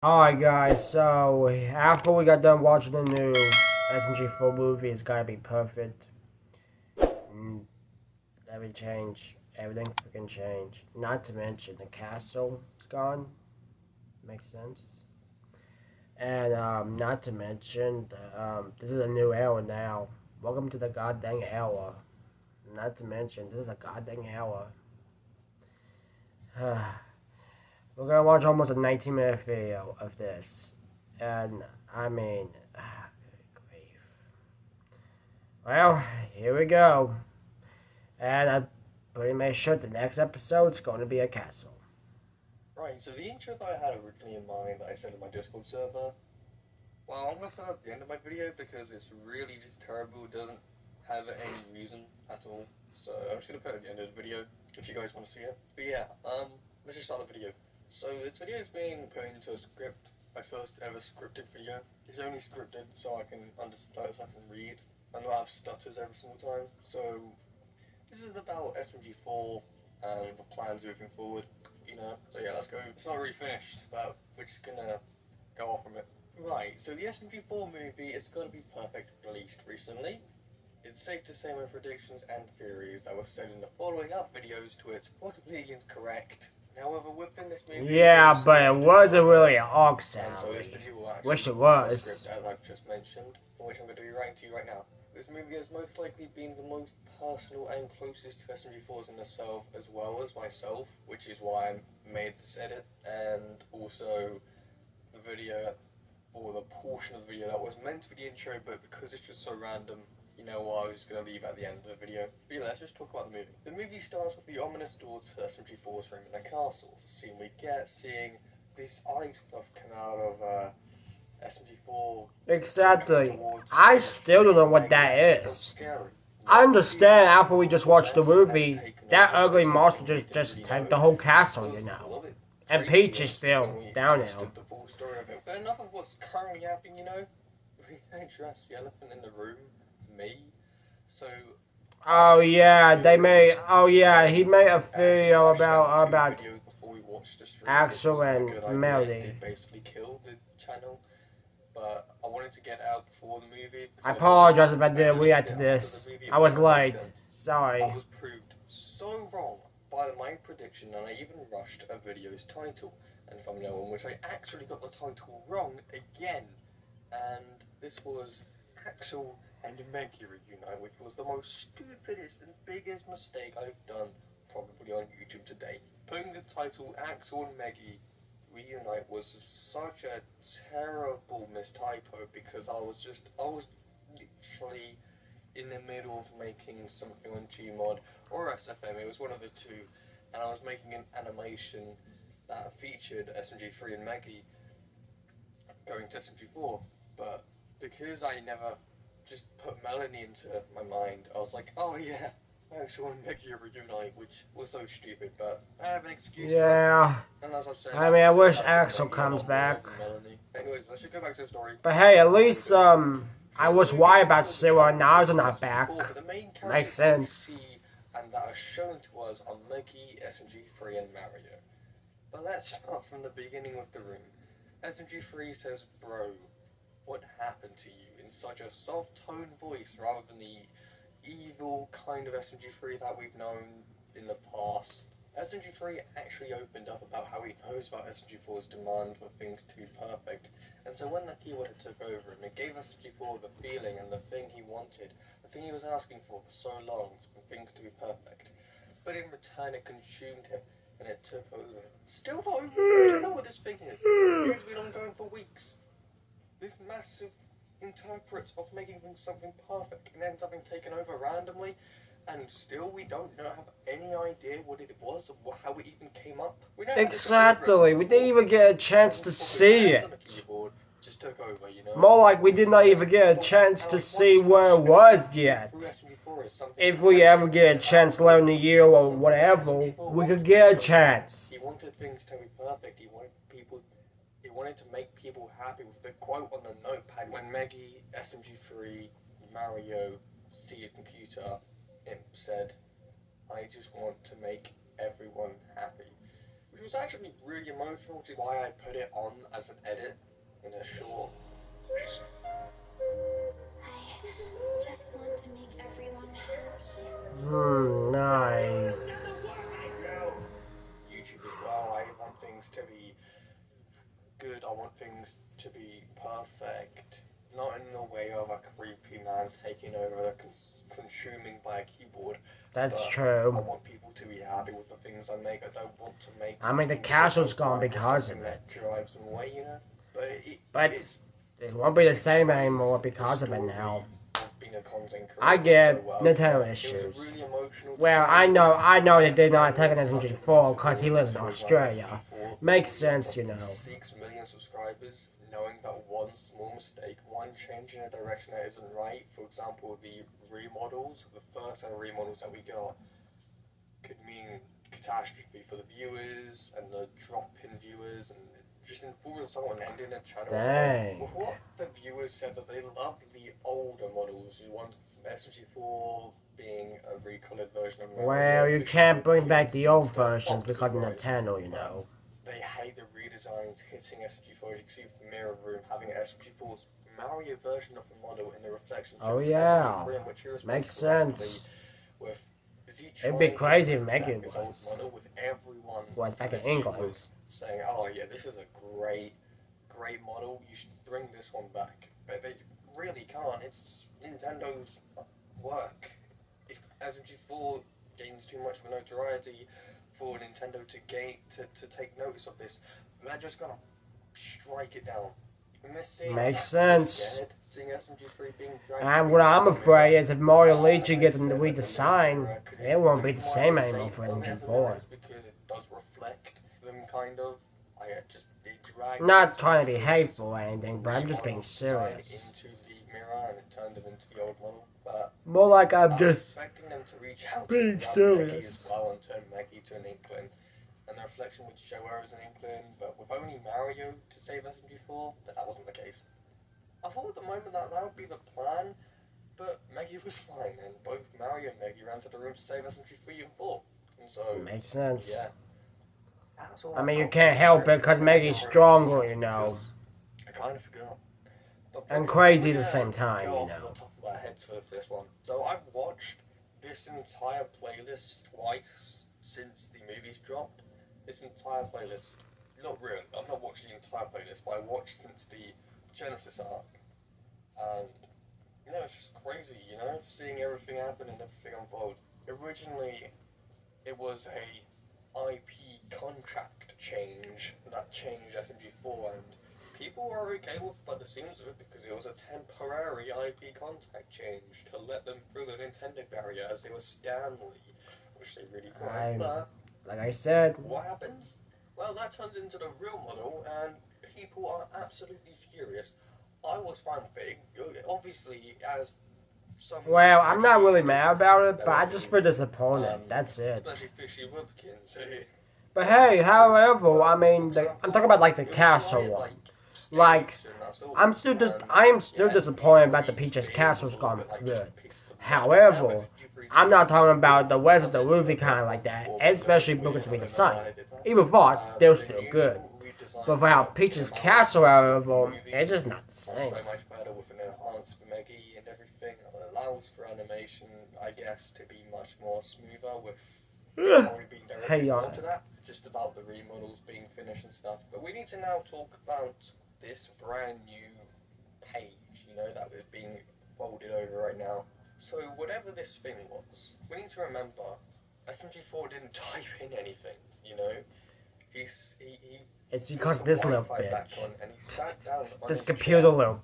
Alright guys, so after we got done watching the new SMG4 movie, it's gotta be perfect. Every change, everything freaking changed. Not to mention the castle is gone. Makes sense. And not to mention this is a new era now. Welcome to the goddamn era. Not to mention this is a goddamn era. We're gonna watch almost a 19-minute video of this, and I mean, good grief. Well, here we go, and I'm pretty much sure the next episode's going to be a castle. Right, so the intro that I had originally in mind that I sent in my Discord server, well, I'm gonna put it at the end of my video because it's really just terrible. It doesn't have any reason at all. So I'm just gonna put it at the end of the video if you guys want to see it. But yeah, let's just start the video. So this video is being put into a script. My first ever scripted video. It's only scripted so I can understand, so I can read and not have stutters every single time. So this is about SMG4 and the plans moving forward. You know, so yeah, let's go. It's not really finished, but we're just gonna go off from it. Right, so the SMG4 movie is gonna be perfect, released recently. It's safe to say my predictions and theories that were said in the following up videos to it were completely incorrect. However, within this movie, yeah, but it wasn't really an AUG sound. So this video will actually wish it was. The script, as I've just mentioned, which I'm going to be writing to you right now. This movie has most likely been the most personal and closest to SMG4's in itself, as well as myself, which is why I made this edit, and also the video, or the portion of the video that was meant to be the intro, but because it's just so random, you know what, I was going to leave at the end of the video. But yeah, let's just talk about the movie. The movie starts with the ominous door to SMG4's room in a castle. The scene we get, seeing this eye stuff come out of SMG4. Exactly. I still don't know what that is. I understand after we just watched the movie, that ugly monster just tanked the whole castle, you know. And Peach is still down there. But enough of what's currently happening, you know. We don't address the elephant in the room, me. So. Oh yeah, they made. Oh yeah, he made a video about Axel and Melody. Basically killed the channel. But I wanted to get out before the movie. I apologize if I didn't react to this. I was late. Sorry. I was proved so wrong by my prediction, and I even rushed a video's title and thumbnail, in which I actually got the title wrong again. And this was Axel and Maggie reunite, which was the most stupidest and biggest mistake I've done probably on YouTube today. Putting the title Axel and Maggie reunite was such a terrible mistypo because I was literally in the middle of making something on Gmod or SFM, it was one of the two, and I was making an animation that featured SMG3 and Maggie going to SMG4, but because I never just put Melanie into my mind, I was like, oh yeah, Axel and Maggie reunite, which was so stupid, but I have an excuse yeah. for it. And as I've said, I mean, I wish Axel comes back. Anyways, let's just go back to the story. But hey, at least, I was worried about Sarah and Naruto not back. Makes sense. And that are shown to us are Maggie, SMG3, and Mario. But let's start from the beginning with the room. SMG3 says, bro, what happened to you? In such a soft-toned voice rather than the evil kind of SMG3 that we've known in the past. SMG3 actually opened up about how he knows about SMG4's demand for things to be perfect, and so when the keyword took over him, it gave SMG4 the feeling and the thing he wanted, the thing he was asking for so long, for things to be perfect. But in return it consumed him, and it took over. Still though, I don't know what this thing is. It's been ongoing for weeks. This massive interpret of making something perfect and ends up being taken over randomly, and still we don't have any idea what it was or how it even came up. Exactly, we didn't even get a chance to see it. Just took over, you know? More like we did not even get a chance to see where it was yet. If we ever get a chance later in the year or whatever, we could get a chance. He wanted things to be perfect, he wanted to make people happy with the quote on the notepad. When Maggie, SMG3, Mario see a computer, it said, I just want to make everyone happy. which was actually really emotional, which is why I put it on as an edit in a short. I just want to make everyone happy. Nice. YouTube as well, I want things to be good, I want things to be perfect. Not in the way of a creepy man taking over, consuming by a keyboard. That's I true. want people to be happy with the things I make. I don't want to make. I mean, the castle's gone because of it. That drives them away, you know. But it won't be the same anymore because of it now. I get Nintendo issues. Well, I know they did not attack an SMG4 because he lives in Australia. Makes sense, you know. 6 million subscribers, knowing that one small mistake, one change in a direction that isn't right, for example, the remodels, the first set of remodels that we got, could mean catastrophe for the viewers and the drop in viewers and just informing someone ending a channel. Dang. With what the viewers said that they loved the older models, the ones from SMG4 being a recolored version of Well, you can't bring back the old versions because of Nintendo, you know. They hate the redesigns hitting SMG4. As you can see with the mirror room, having SMG4's Mario version of the model in the reflection. Oh yeah, makes sense. With it'd be crazy if Maggie was. With everyone was back in England. Saying, oh yeah, this is a great model, you should bring this one back. But they really can't. It's Nintendo's work. If SMG4 gains too much of a notoriety for Nintendo to take notice of this, they're just gonna strike it down. Makes sense. Seeing SMG3 being and what I'm afraid is if Mario Luigi gets them to redesign, it won't be the same anymore for SMG4. Because it does reflect them kind of. Not trying to be hateful or anything, but I'm just being serious. Into the mirror and it turned them into the old model. But more like I'm just expecting them to reach out being to serious as well and turn Maggie to an Inkling. And the reflection would show her as an Inkling, but with only Mario to save SMG4, that wasn't the case. I thought at the moment that would be the plan, but Maggie was fine, and both Mario and Maggie ran to the room to save SMG3 and 4. And so, makes sense. Yeah. I mean, you can't help it because Maggie's stronger, you know. I kind of forgot. And crazy at the same time, you know. know. Off the top of our heads for this one. So I've watched this entire playlist twice since the movies dropped. This entire playlist, not really, I've not watched the entire playlist, but I watched since the Genesis arc. And, you know, it's just crazy, you know, seeing everything happen and everything unfold. Originally, it was a IP contract change that changed SMG4, and people were okay with by the seams of it because it was a temporary IP contract change to let them through the Nintendo barrier as they were Stanley, which they really wanted. But like I said, what happens? Well, that turns into the real model, and people are absolutely furious. I was fine with it. Obviously, as some. Well, I'm not really mad about it, but I just feel disappointed. That's it. Especially Fishy Webkins. But hey, however, I mean, I'm talking about like the castle one. Like, I am still disappointed about the Peach's Castle's gone good. However, I'm not talking about the rest of the movie kind of like that, especially Booker to be the Sun. Even though they're still good. But for how Peach's Castle, however, it's just not the same. So much better with an enhanced Meggy and everything. It allows for animation, I guess, to be much more smoother with probably being directed more to that. Just about the remodels being finished and stuff. But we need to now talk about this brand new page, you know, that was being folded over right now. So whatever this thing was, we need to remember, SMG4 didn't type in anything, you know. It's because this little bitch. And he sat down on this his computer chair. little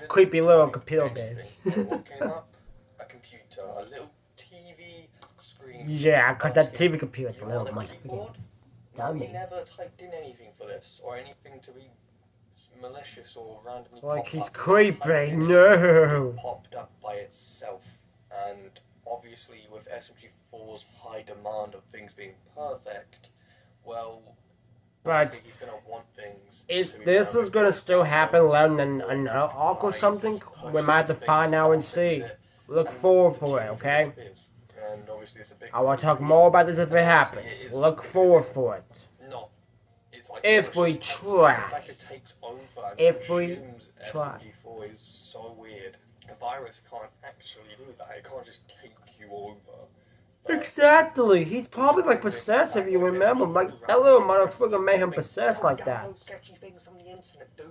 creepy little computer bitch. And what came up? A computer, a little TV screen. Yeah, because that TV computer's a little much. No, he never typed in anything for this, or anything to be malicious or randomly like he's up. creepy, no. It popped up by itself, and obviously with SMG4's high demand of things being perfect, well, but he's gonna want things. This is gonna still happen later than an arc or something? We might have to find out and see. Look forward for it, okay? And obviously it's a big I will talk more about this if it happens. Look forward for it. it's like If we malicious. try. The fact it takes over and If we consumes try. SMG4 is so weird. A virus can't actually do that. It can't just take you over. But Exactly. He's probably like possessed, if you remember. Like, that little motherfucker made him possessed like that. Download sketchy things from the internet, dude,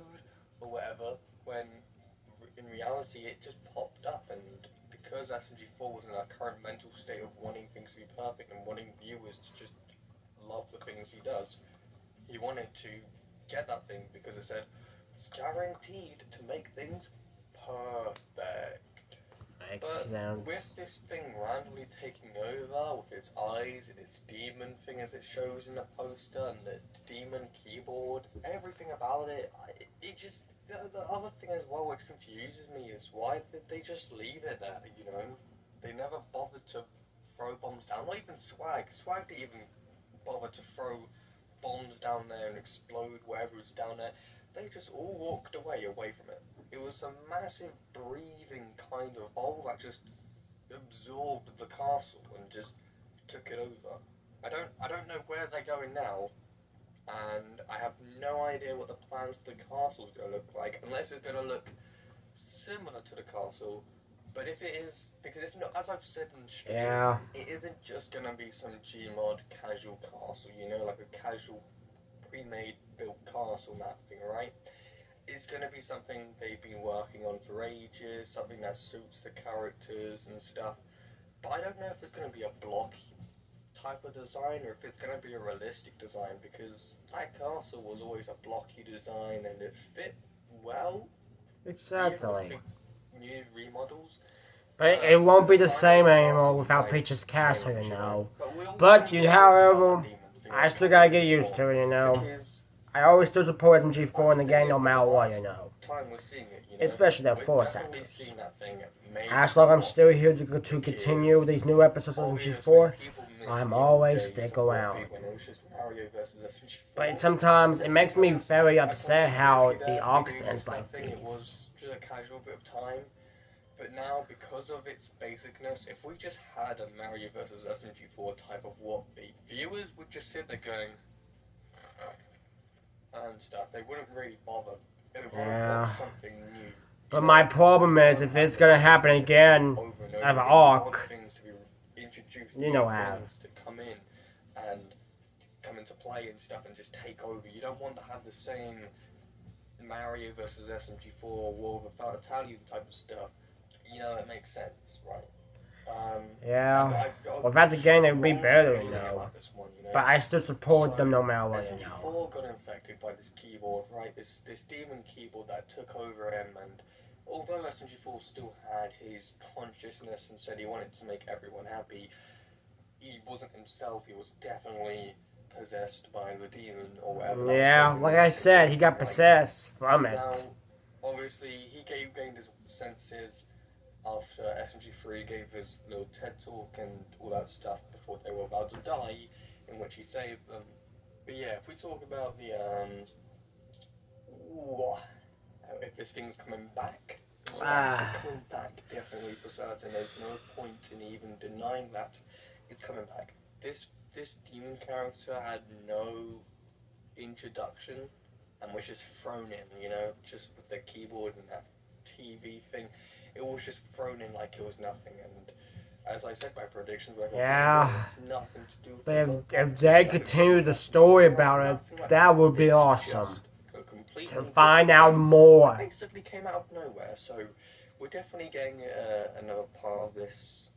or whatever. When in reality it just popped up, and because SMG4 was in a current mental state of wanting things to be perfect and wanting viewers to just love the things he does, he wanted to get that thing because it said it's guaranteed to make things perfect. Makes But sense. with this thing randomly taking over with its eyes and its demon thing as it shows in the poster and the demon keyboard, everything about it, it just, the other thing as well which confuses me is why did they just leave it there, you know? They never bothered to throw bombs down, not even Swag. Swag didn't even bother to throw bombs down there and explode whatever was down there. They just all walked away from it. It was a massive breathing kind of bowl that just absorbed the castle and just took it over. I don't know where they're going now, and I have no idea what the plans for the castle is going to look like, unless it's going to look similar to the castle. But if it is, because it's not, as I've said in the stream, Yeah. it isn't just going to be some Gmod casual castle, you know, like a casual pre-made built castle map thing, right? It's going to be something they've been working on for ages, something that suits the characters and stuff. But I don't know if it's going to be a blocky type of design or if it's going to be a realistic design, because that castle was always a blocky design and it fit well. Exactly. New remodels. But it won't be the same anymore without Peach's Castle, you know. But, however, I still gotta get used to it, you know. I always still support SMG4 in the game no matter what, you know. Especially that Force actors. As long as I'm still here to continue these new episodes of SMG4, I'm always stick around. But sometimes it makes me very upset how the arcs ends like this. It was just a casual bit of time. But now, because of its basicness, if we just had a Mario vs. SMG4 type of what the viewers would just sit there going and stuff. They wouldn't really bother. They would want something new. But my problem is, if it's gonna happen again, I have an arc. Things to be introduced, you know how. things to come in and come into play and stuff and just take over. You don't want to have the same Mario vs. SMG4 War of the Fatality type of stuff. You know, it makes sense, right? Yeah. Without the game, it would be better, you know. But I still support them no matter what, you know. SMG4 got infected by this keyboard, right? This demon keyboard that took over him, and although SMG4 still had his consciousness and said he wanted to make everyone happy, he wasn't himself. He was definitely possessed by the demon or whatever. Yeah, like I said, he got possessed from it. Now, obviously, he gained his senses after SMG3 gave his little TED talk and all that stuff before they were about to die, in which he saved them. But yeah, if we talk about the if this thing's coming back, it's coming back definitely for certain. There's no point in even denying that it's coming back. This demon character had no introduction and was just thrown in, you know, just with the keyboard and that TV thing. It was just thrown in like it was nothing, and as I said, my predictions were it's nothing to do with but if they continue the story about it, that would be awesome. To find out more. It basically came out of nowhere, so we're definitely getting another part of this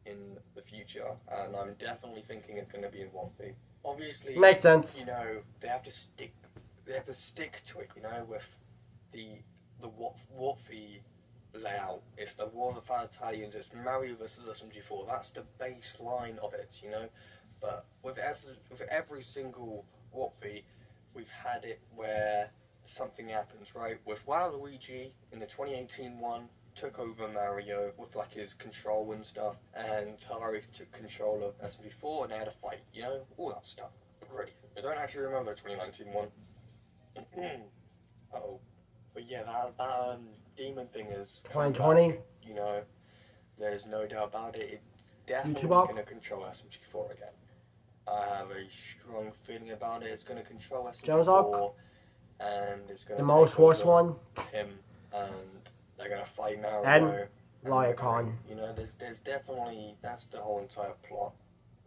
in the future, and I'm definitely thinking it's going to be in 1v. Obviously, makes sense. You know, they have to stick to it. You know, with the Warfy layout. It's the War of the Fatality. It's Mario vs. SMG4. That's the baseline of it, you know. But with every single Warfy, we've had it where something happens, right? With Waluigi in the 2018 one, took over Mario with like his control and stuff, and Tari took control of SMG4 and they had a fight, you know, all that stuff. Brilliant. I don't actually remember the 2019 one. But yeah, that demon thing is 2020. You know, there's no doubt about it. It's definitely YouTube going to control SMG4 again. I have a strong feeling about it. It's going to control Jones SMG4, and it's going the to most take worst over one. him, and they're going to fight Mario. And and Lyacon. You know, there's definitely, that's the whole entire plot.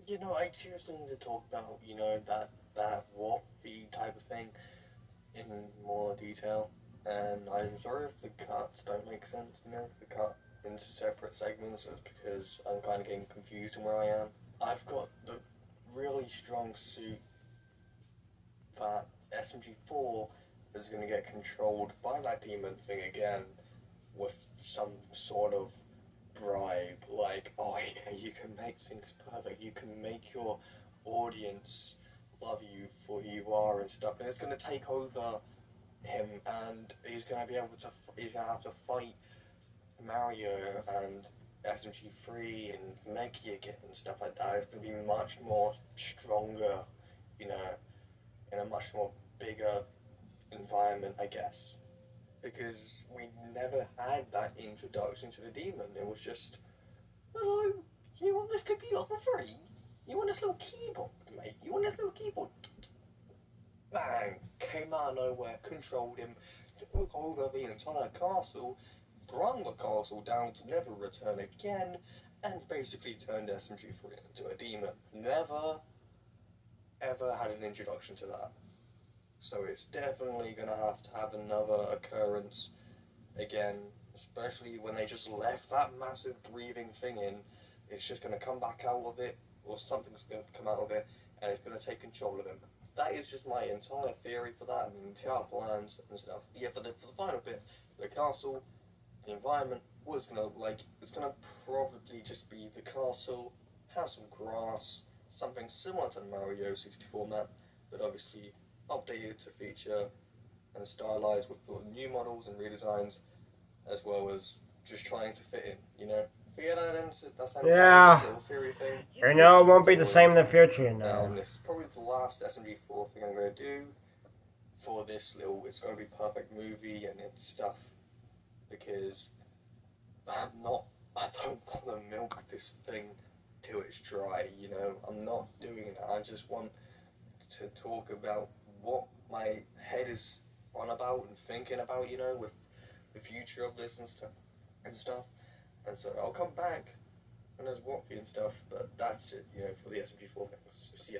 You know, I seriously need to talk about, you know, that warp feed type of thing in more detail. And I'm sorry if the cuts don't make sense, you know, if they cut into separate segments, it's because I'm kind of getting confused in where I am. I've got the really strong suit that SMG4 is going to get controlled by that demon thing again with some sort of bribe, like, oh yeah, you can make things perfect, you can make your audience love you for who you are and stuff, and it's going to take over him, and he's going to be able to, he's going to have to fight Mario and SMG3 and Meggy again and stuff like that. It's going to be much more stronger, you know, in a much more bigger environment, I guess. Because we never had that introduction to the demon. It was just, hello, you want this computer for free? You want this little keyboard, mate? You want this little keyboard? Bang! Came out of nowhere, controlled him, took over the entire castle, brung the castle down to never return again, and basically turned SMG3 into a demon. Never, ever had an introduction to that. So it's definitely going to have another occurrence again, especially when they just left that massive breathing thing in. It's just going to come back out of it, or something's going to come out of it, and it's going to take control of him. That is just my entire theory for that, and the entire plans and stuff. Yeah, for the final bit, the castle, the environment was going to, like, it's going to probably just be the castle, have some grass, something similar to the Mario 64 map, but obviously updated to feature and stylized with the new models and redesigns, as well as just trying to fit in, you know. But yeah, that's a little theory thing. You know, it won't be the same in the future, you know. And this is probably the last SMG4 thing I'm going to do for this little, it's going to be perfect movie and its stuff, because I don't want to milk this thing till it's dry, you know. I'm not doing that. I just want to talk about what my head is on about and thinking about, you know, with the future of this and stuff. And so I'll come back when there's Watfy and stuff, but that's it, you know, for the SMG4 things. So yeah.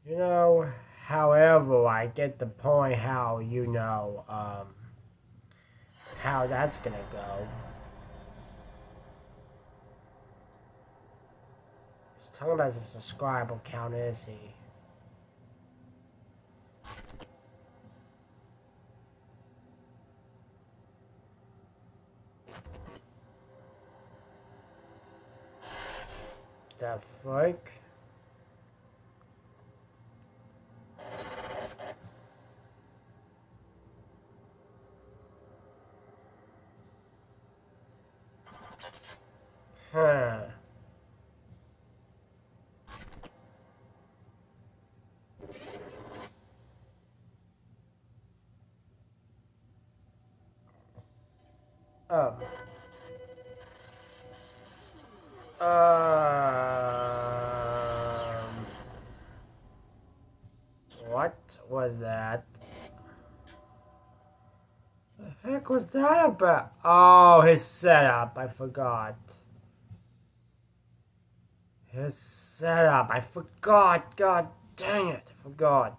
You know, however, I get the point how, you know, how that's gonna go. He's talking about his subscriber count, is he? The frick? Huh. Oh. What was that? The heck was that about? Oh, his setup. I forgot. His setup. I forgot. God dang it. I forgot.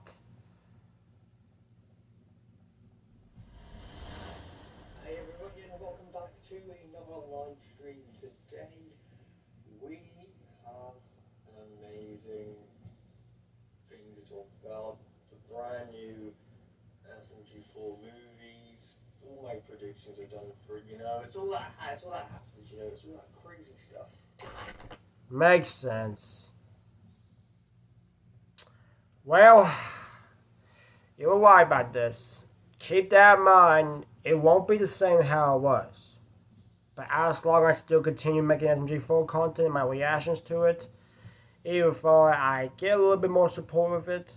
Hey everybody, and welcome back to another live stream. Today we have an amazing thing to talk about. The brand new SMG4 movies. All my predictions are done for it, you know. It's all that happens, you know. It's all that crazy stuff. Makes sense. Well, you were right about this. Keep that in mind. It won't be the same how it was. But as long as I still continue making SMG4 content and my reactions to it, even if I get a little bit more support with it,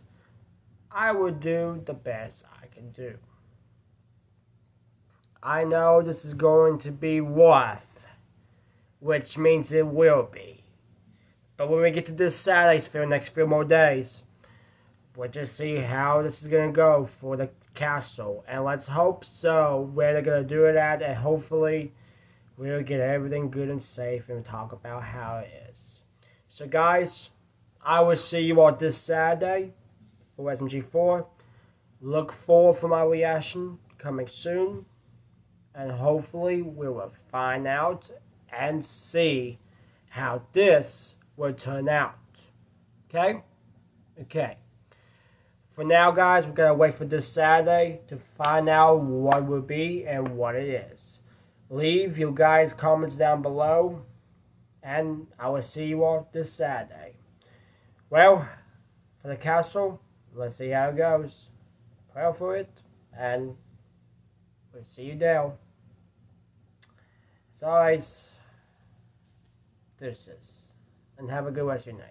I will do the best I can do. I know this is going to be rough. which means it will be. But when we get to this Saturday, for the next few more days, we'll just see how this is going to go for the castle. And let's hope so, where they're going to do it at, and hopefully we'll get everything good and safe and talk about how it is. So guys, I will see you all this Saturday for SMG4. Look forward for my reaction coming soon. And hopefully we will find out and see how this will turn out. Okay? Okay. For now, guys, we're going to wait for this Saturday to find out what it will be and what it is. Leave your guys' comments down below, and I will see you all this Saturday. Well, for the castle, let's see how it goes. Pray for it, and we'll see you down. As always, deuces, and have a good rest of your night.